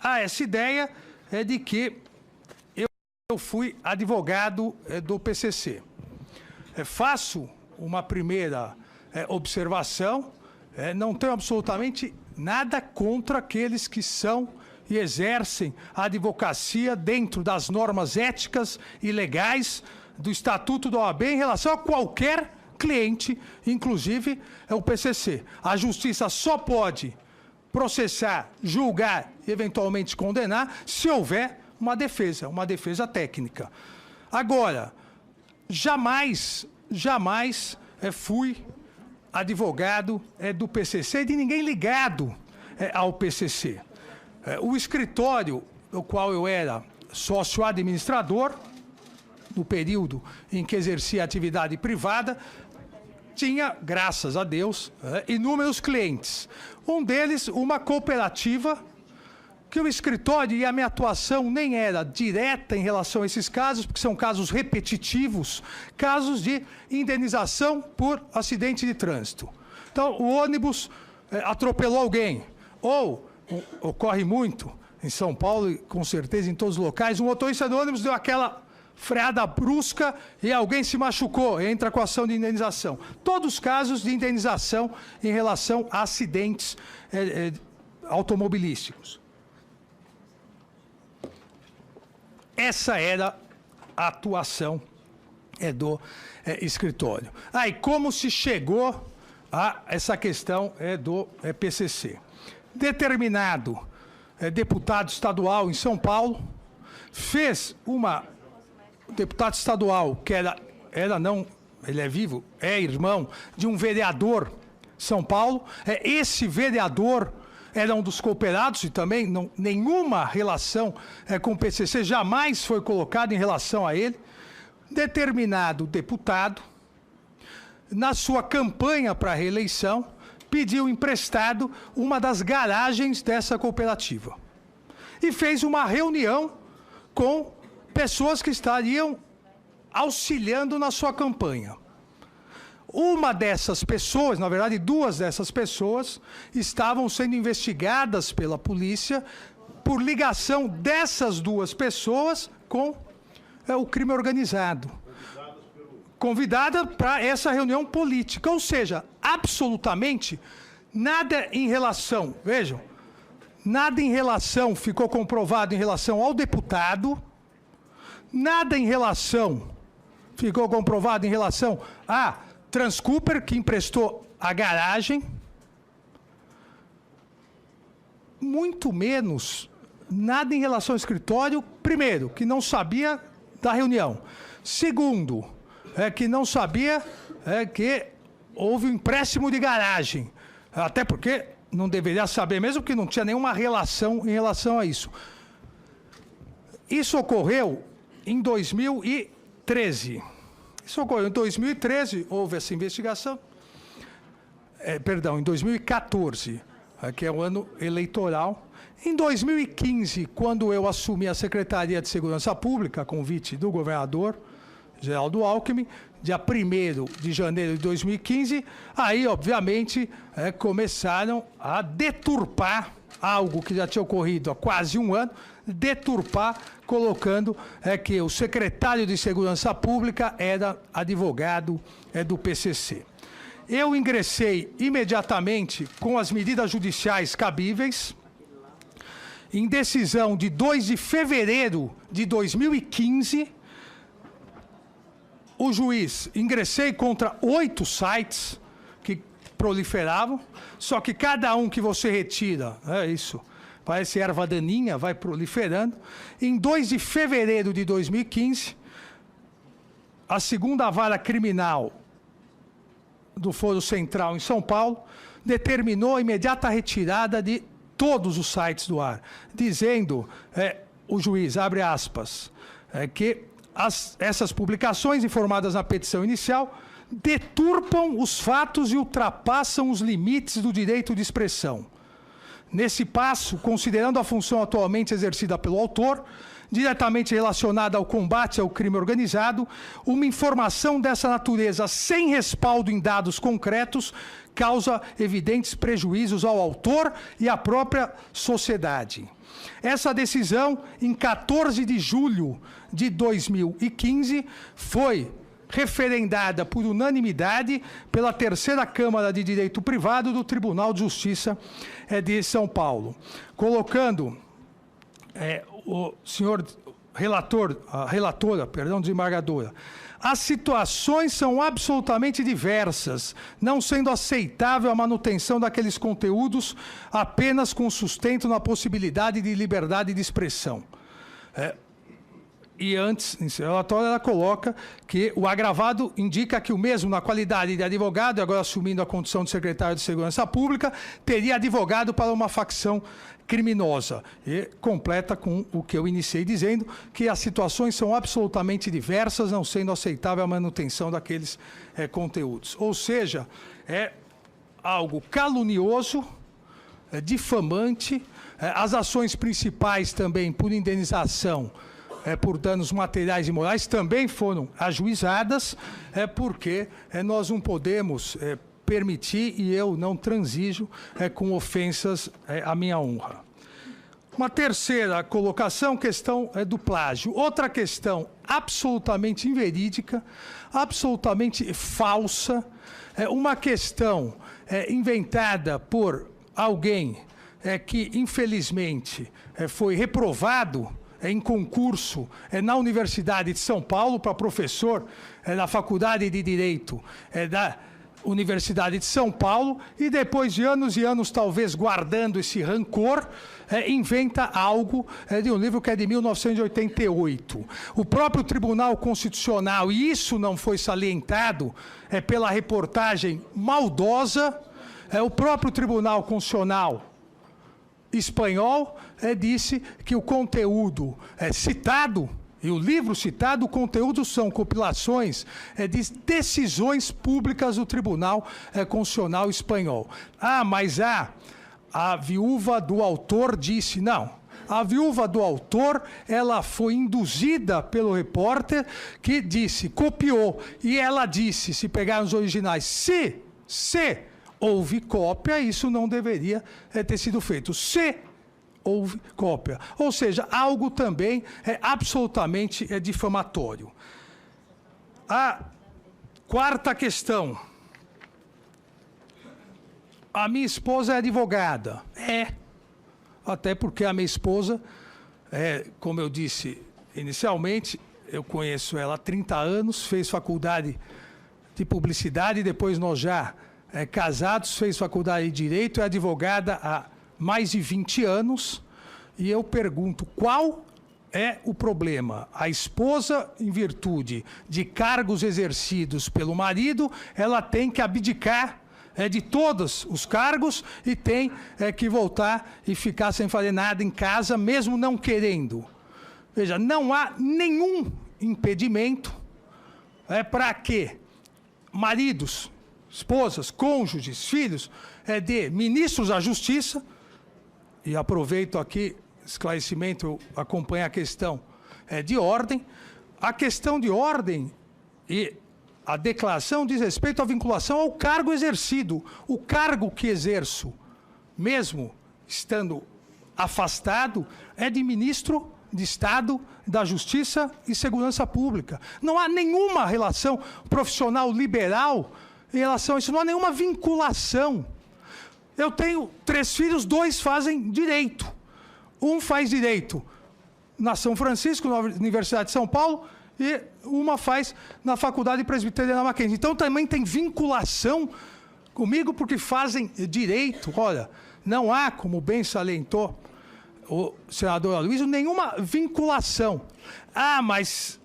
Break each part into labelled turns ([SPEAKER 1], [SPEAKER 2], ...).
[SPEAKER 1] há essa ideia de que eu fui advogado do PCC. Faço uma primeira observação, não tenho absolutamente nada contra aqueles que são e exercem a advocacia dentro das normas éticas e legais do Estatuto da OAB em relação a qualquer cliente, inclusive o PCC. A Justiça só pode processar, julgar e eventualmente condenar se houver uma defesa técnica. Agora, jamais fui advogado do PCC, de ninguém ligado ao PCC. O escritório do qual eu era sócio administrador, no período em que exercia atividade privada, tinha, graças a Deus, inúmeros clientes. Um deles, uma cooperativa, que o escritório e a minha atuação nem era direta em relação a esses casos, porque são casos repetitivos, casos de indenização por acidente de trânsito. Então, o ônibus atropelou alguém, ou ocorre muito em São Paulo, e com certeza em todos os locais, um motorista do ônibus deu aquela freada brusca e alguém se machucou, entra com a ação de indenização. Todos os casos de indenização em relação a acidentes automobilísticos. Essa era a atuação do escritório. E como se chegou a essa questão do PCC? Determinado deputado estadual em São Paulo fez uma... deputado estadual, que ele é vivo, é irmão de um vereador de São Paulo. Esse vereador era um dos cooperados e também nenhuma relação com o PCC jamais foi colocada em relação a ele. Determinado deputado, na sua campanha para a reeleição, pediu emprestado uma das garagens dessa cooperativa e fez uma reunião com pessoas que estariam auxiliando na sua campanha. Uma dessas pessoas, na verdade, duas dessas pessoas, estavam sendo investigadas pela polícia por ligação dessas duas pessoas com o crime organizado. Convidada para essa reunião política. Ou seja, absolutamente nada em relação, vejam, nada em relação ficou comprovado em relação ao deputado, nada em relação ficou comprovado em relação a Transcooper, que emprestou a garagem, muito menos nada em relação ao escritório, primeiro, que não sabia da reunião, segundo, que não sabia que houve um empréstimo de garagem, até porque não deveria saber mesmo, porque não tinha nenhuma relação em relação a isso. Isso ocorreu em 2013. Isso ocorreu em 2013, houve essa investigação. Em 2014, que é o ano eleitoral. Em 2015, quando eu assumi a Secretaria de Segurança Pública, a convite do governador Geraldo Alckmin, dia 1º de janeiro de 2015, aí, obviamente, começaram a deturpar algo que já tinha ocorrido há quase um ano, deturpar, colocando que o secretário de Segurança Pública era advogado do PCC. Eu ingressei imediatamente com as medidas judiciais cabíveis, em decisão de 2 de fevereiro de 2015, o juiz, ingressei contra 8 sites que proliferavam, só que cada um que você retira, isso, parece erva daninha, vai proliferando. Em 2 de fevereiro de 2015, a 2ª Vara Criminal do Foro Central em São Paulo determinou a imediata retirada de todos os sites do ar, dizendo, o juiz, abre aspas, que essas publicações informadas na petição inicial deturpam os fatos e ultrapassam os limites do direito de expressão. Nesse passo, considerando a função atualmente exercida pelo autor diretamente relacionada ao combate ao crime organizado, uma informação dessa natureza sem respaldo em dados concretos causa evidentes prejuízos ao autor e à própria sociedade. Essa decisão, em 14 de julho de 2015, foi referendada por unanimidade pela Terceira Câmara de Direito Privado do Tribunal de Justiça de São Paulo, colocando o senhor relator, a relatora, perdão, desembargadora, as situações são absolutamente diversas, não sendo aceitável a manutenção daqueles conteúdos apenas com sustento na possibilidade de liberdade de expressão. E antes, em seu relatório, ela coloca que o agravado indica que o mesmo, na qualidade de advogado, agora assumindo a condição de secretário de Segurança Pública, teria advogado para uma facção criminosa. E completa com o que eu iniciei dizendo, que as situações são absolutamente diversas, não sendo aceitável a manutenção daqueles conteúdos. Ou seja, é algo calunioso, difamante, as ações principais também por indenização por danos materiais e morais também foram ajuizadas, porque nós não podemos permitir, e eu não transijo com ofensas à minha honra. Uma terceira colocação, questão do plágio. Outra questão absolutamente inverídica, absolutamente falsa, uma questão inventada por alguém que, infelizmente, foi reprovado em concurso na Universidade de São Paulo para professor na Faculdade de Direito da Universidade de São Paulo, e depois de anos e anos talvez guardando esse rancor, inventa algo de um livro que é de 1988. O próprio Tribunal Constitucional, e isso não foi salientado pela reportagem maldosa, o próprio Tribunal Constitucional espanhol disse que o conteúdo citado, e o livro citado, o conteúdo são compilações de decisões públicas do Tribunal Constitucional espanhol. Mas a viúva do autor disse, não, a viúva do autor, ela foi induzida pelo repórter que disse, copiou, e ela disse, se pegar os originais, se houve cópia, isso não deveria ter sido feito. Se houve cópia. Ou seja, algo também absolutamente difamatório. A quarta questão. A minha esposa é advogada. Até porque a minha esposa, como eu disse inicialmente, eu conheço ela há 30 anos, fez faculdade de publicidade, depois nós já casados, fez faculdade de Direito, é advogada há mais de 20 anos, e eu pergunto, qual é o problema? A esposa, em virtude de cargos exercidos pelo marido, ela tem que abdicar de todos os cargos e tem que voltar e ficar sem fazer nada em casa, mesmo não querendo. Veja, não há nenhum impedimento para que maridos, esposas, cônjuges, filhos de ministros da Justiça, e aproveito aqui esclarecimento, eu acompanho a questão de ordem. A questão de ordem e a declaração diz respeito à vinculação ao cargo exercido. O cargo que exerço, mesmo estando afastado, é de ministro de Estado da Justiça e Segurança Pública. Não há nenhuma relação profissional liberal em relação a isso, não há nenhuma vinculação. Eu tenho 3 filhos, 2 fazem direito. Um faz direito na São Francisco, na Universidade de São Paulo, e uma faz na Faculdade Presbiteriana Mackenzie. Então também tem vinculação comigo porque fazem direito. Olha, não há, como bem salientou o senador Aloysio, nenhuma vinculação. Mas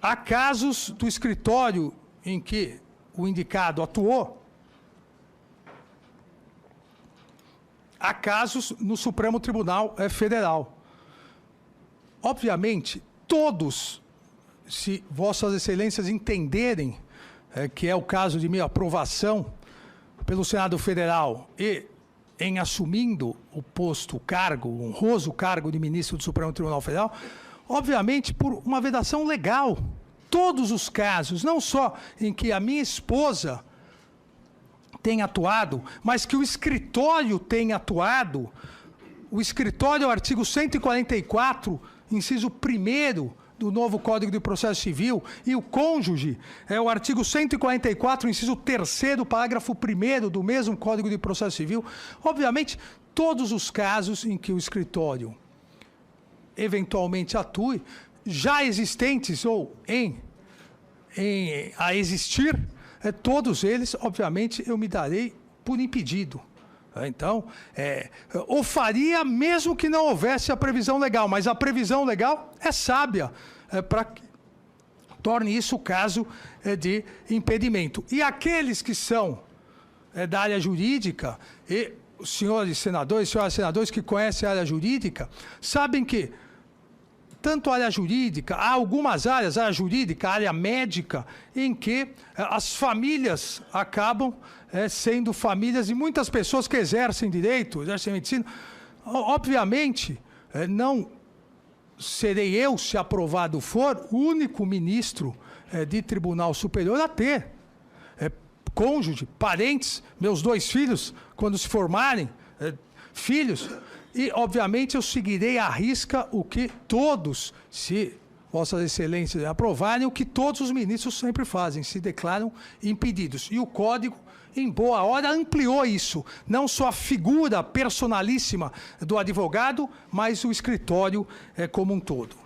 [SPEAKER 1] há casos do escritório em que o indicado atuou, há casos no Supremo Tribunal Federal. Obviamente, todos, se Vossas Excelências entenderem que é o caso de minha aprovação pelo Senado Federal e em assumindo o posto, o cargo, o honroso cargo de ministro do Supremo Tribunal Federal, obviamente, por uma vedação legal. Todos os casos, não só em que a minha esposa tem atuado, mas que o escritório tem atuado. O escritório é o artigo 144, inciso 1º do novo Código de Processo Civil, e o cônjuge é o artigo 144, inciso 3º, parágrafo 1º do mesmo Código de Processo Civil. Obviamente, todos os casos em que o escritório eventualmente atue, já existentes ou a existir, todos eles, obviamente, eu me darei por impedido. Então, o faria mesmo que não houvesse a previsão legal, mas a previsão legal é sábia para que torne isso caso de impedimento. E aqueles que são da área jurídica, e os senhores senadores, senhoras senadores que conhecem a área jurídica, sabem que tanto a área jurídica, há algumas áreas, a área jurídica, a área médica, em que as famílias acabam sendo famílias e muitas pessoas que exercem direito, exercem medicina. Obviamente, não serei eu, se aprovado for, o único ministro de Tribunal Superior a ter cônjuge, parentes, meus 2 filhos, quando se formarem, filhos. E, obviamente, eu seguirei à risca o que todos, se Vossas Excelências aprovarem, o que todos os ministros sempre fazem, se declaram impedidos. E o Código, em boa hora, ampliou isso. Não só a figura personalíssima do advogado, mas o escritório como um todo.